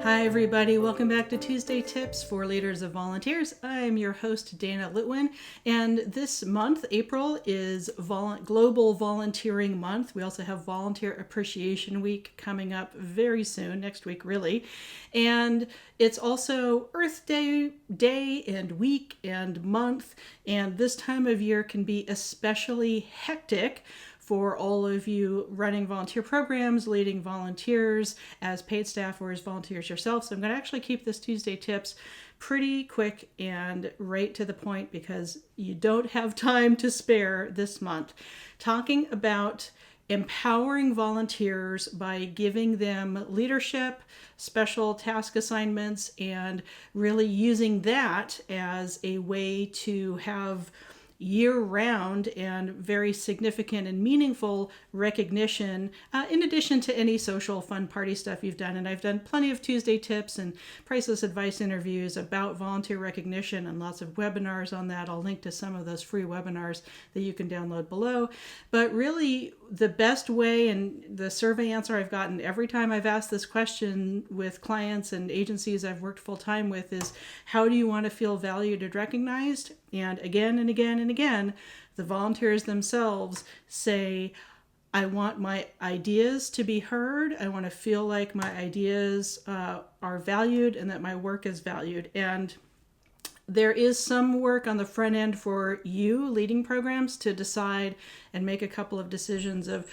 Hi everybody, welcome back to Tuesday Tips for Leaders of Volunteers. I'm your host Dana Litwin, and this month, April, is Global Volunteering Month. We also have Volunteer Appreciation Week coming up very soon, next week really, and it's also Earth Day and week and month, and this time of year can be especially hectic for all of you running volunteer programs, leading volunteers as paid staff or as volunteers yourself. So I'm going to actually keep this Tuesday Tips pretty quick and right to the point because you don't have time to spare this month. Talking about empowering volunteers by giving them leadership, special task assignments, and really using that as a way to have year-round and very significant and meaningful recognition, in addition to any social fun party stuff you've done. And I've done plenty of Tuesday Tips and priceless advice interviews about volunteer recognition and lots of webinars on that. I'll link to some of those free webinars that you can download below. But really, the best way, and the survey answer I've gotten every time I've asked this question with clients and agencies I've worked full-time with, is how do you want to feel valued and recognized? And again and again and again, the volunteers themselves say, I want my ideas to be heard. I want to feel like my ideas are valued and that my work is valued. And there is some work on the front end for you leading programs to decide and make a couple of decisions of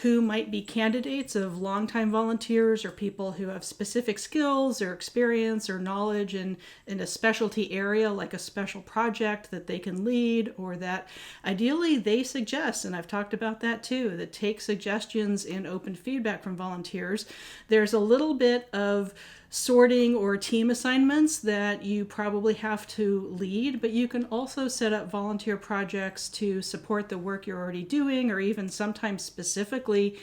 who might be candidates of longtime volunteers or people who have specific skills or experience or knowledge in a specialty area, like a special project that they can lead, or that ideally they suggest, and I've talked about that too, that take suggestions and open feedback from volunteers. There's a little bit of sorting or team assignments that you probably have to lead, but you can also set up volunteer projects to support the work you're already doing, or even sometimes specifically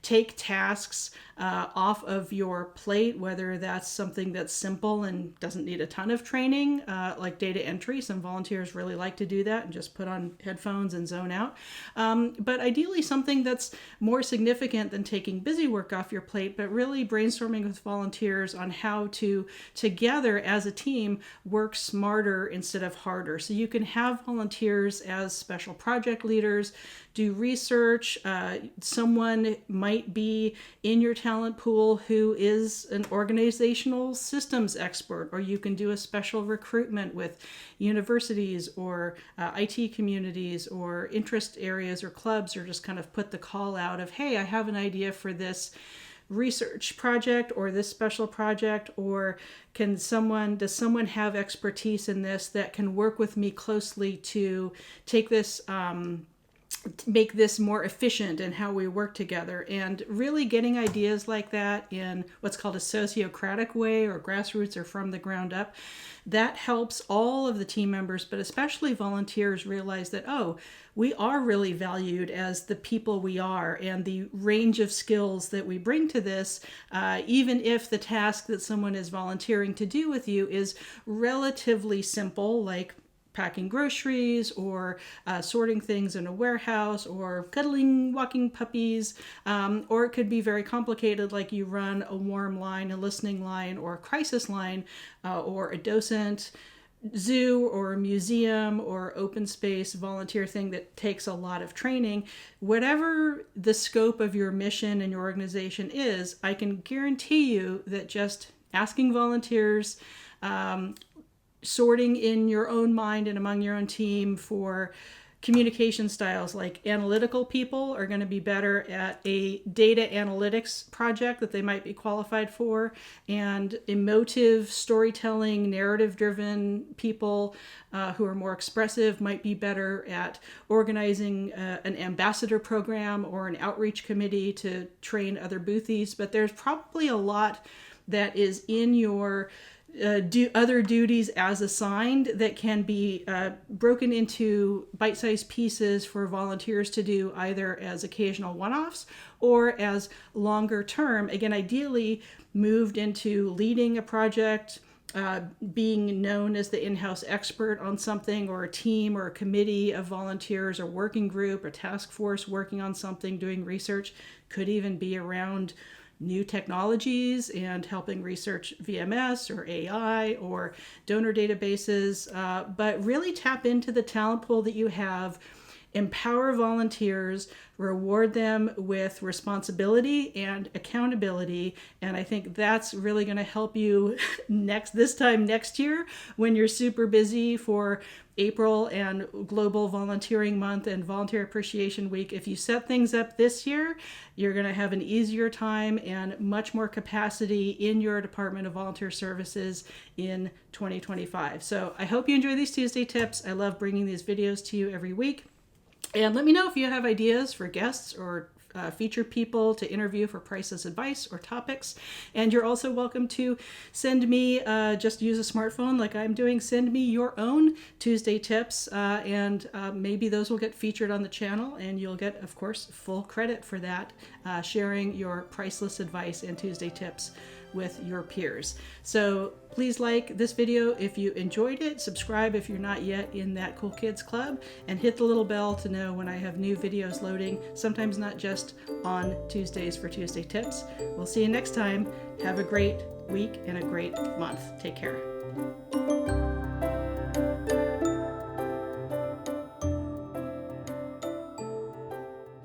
take tasks off of your plate, whether that's something that's simple and doesn't need a ton of training, like data entry. Some volunteers really like to do that and just put on headphones and zone out. But ideally something that's more significant than taking busy work off your plate, but really brainstorming with volunteers on how to, together as a team, work smarter instead of harder. So you can have volunteers as special project leaders, do research. Someone might be in your talent pool who is an organizational systems expert, or you can do a special recruitment with universities or IT communities or interest areas or clubs, or just kind of put the call out of, hey, I have an idea for this research project or this special project, or does someone have expertise in this that can work with me closely to take this make this more efficient in how we work together. And really getting ideas like that in what's called a sociocratic way, or grassroots or from the ground up, that helps all of the team members, but especially volunteers, realize that, oh, we are really valued as the people we are, and the range of skills that we bring to this, even if the task that someone is volunteering to do with you is relatively simple, like packing groceries or sorting things in a warehouse or cuddling walking puppies, or it could be very complicated, like you run a warm line, a listening line, or a crisis line, or a docent zoo or a museum or open space volunteer thing that takes a lot of training. Whatever the scope of your mission and your organization is, I can guarantee you that just asking volunteers, sorting in your own mind and among your own team for communication styles, like analytical people are going to be better at a data analytics project that they might be qualified for, and emotive storytelling, narrative-driven people who are more expressive might be better at organizing an ambassador program or an outreach committee to train other boothies. But there's probably a lot that is in your other duties as assigned that can be broken into bite-sized pieces for volunteers to do, either as occasional one-offs or as longer term. Again, ideally moved into leading a project, being known as the in-house expert on something, or a team or a committee of volunteers or working group or task force working on something, doing research. Could even be around new technologies and helping research VMS or AI or donor databases, but really tap into the talent pool that you have. Empower volunteers, reward them with responsibility and accountability, and I think that's really going to help you this time next year when you're super busy for April and Global Volunteering Month and Volunteer Appreciation Week. If you set things up this year, you're going to have an easier time and much more capacity in your Department of Volunteer Services in 2025. So I hope you enjoy these Tuesday tips. I love bringing these videos to you every week. And let me know if you have ideas for guests or feature people to interview for priceless advice or topics. And you're also welcome to send me, just use a smartphone like I'm doing, send me your own Tuesday tips, and maybe those will get featured on the channel, and you'll get, of course, full credit for that, sharing your priceless advice and Tuesday tips with your peers. So please like this video if you enjoyed it, subscribe if you're not yet in that Cool Kids Club, and hit the little bell to know when I have new videos loading, sometimes not just on Tuesdays for Tuesday Tips. We'll see you next time. Have a great week and a great month. Take care.